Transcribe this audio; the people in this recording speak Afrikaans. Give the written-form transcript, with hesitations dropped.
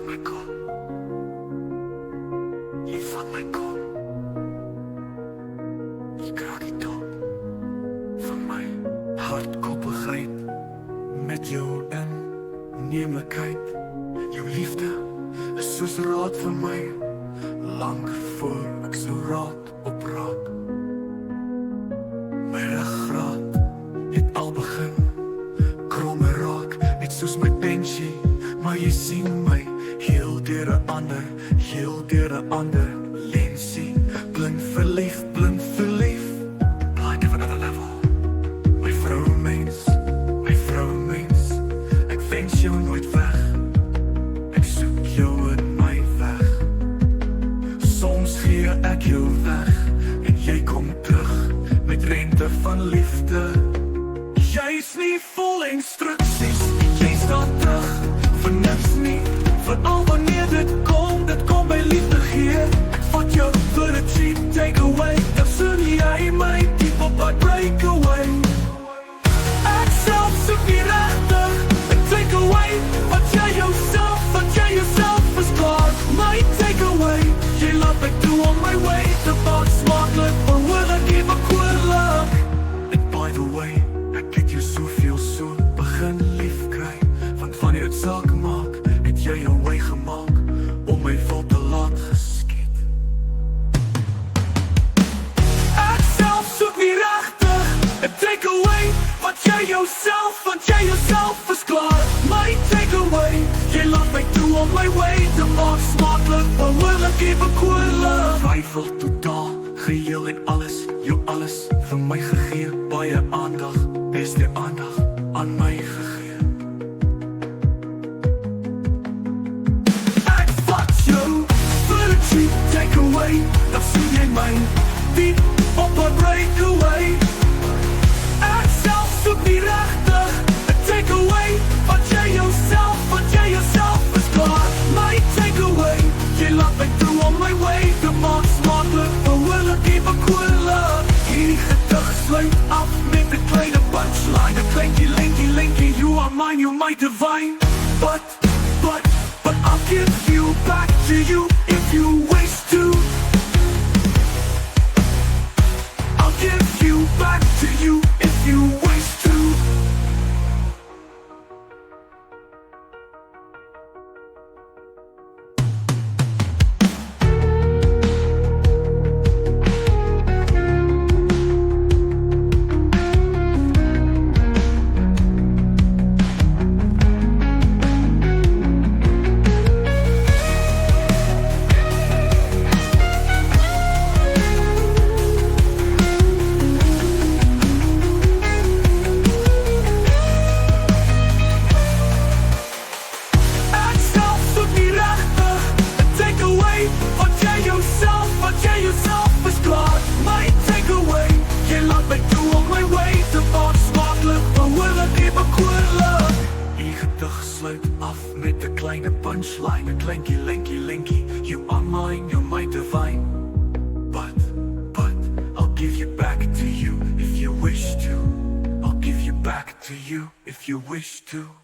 van my kom. Jy van my kom. Jy kraak die top van my hartkoppigheid. Met jou innemelijkheid. Jou liefde is soos raad vir my. Lang voor ek so raad op raad. My ruggraat het al begin kromme raak, net soos my pensie. Maar jy sien my heel deur 'n ander, heel deur 'n ander lensie. Blind verlief, blind verlief. Blind of another level. My vrouwmens, ek wens jou nooit weg. Ek soek jou in my weg. Soms gee ek jou weg en jy kom terug met rente van liefde. Jy is nie vol instruksies, jy staan terug vir niks nie. Veral wanneer dit kom by liefde gee. Ek vat jou vir 'n cheap takeaway. Dan soen jy my diep op my breakaway. Ek self soek nie regtig 'n takeaway. Want jy jouself is klaar. My takeaway, jy laat my toe on my way. Te vaak smakelijk, maar wil ek evakueer. And by the way, ek het jou soveel so begin lief kry. Want wanneer het saak maak, het jy jou way gemaak om my vol te laat geskiet. Ek self soek nie regtig 'n takeaway. Want jy jouself is klaar. My takeaway, jy laat my toe on my way. Te maak smakelijk, maar wil ek evakueer. Twyfel totaal, geheel en alles, jou alles vir my gegee. Baie aandag, beste aandag aan my gegee. Ek vat jou vir 'n cheap takeaway. Dan sien jy my diep op 'n breakaway. Ek self soek nie regtig 'n takeaway. Want jy jouself is klaar. My takeaway, jy laat my toe on my way. Te maak smakelijk, maar wil ek evakueer. Hierdie gedig sluit af met 'n kleine punchline. 'n klinkie, linkie, you are mine, you're my divine. But I'll give you back to you if you wish to. I'll give you back to you if you wish to. Jouself is klaar. My takeaway, jy laat my toe on my way. Te vaak smakelijk, maar wil ek evakueer. Die gedig sluit af met 'n kleine punchline. 'n klinkie, linkie, you are mine, you're my divine. But I'll give you back to you if you wish to. I'll give you back to you if you wish to.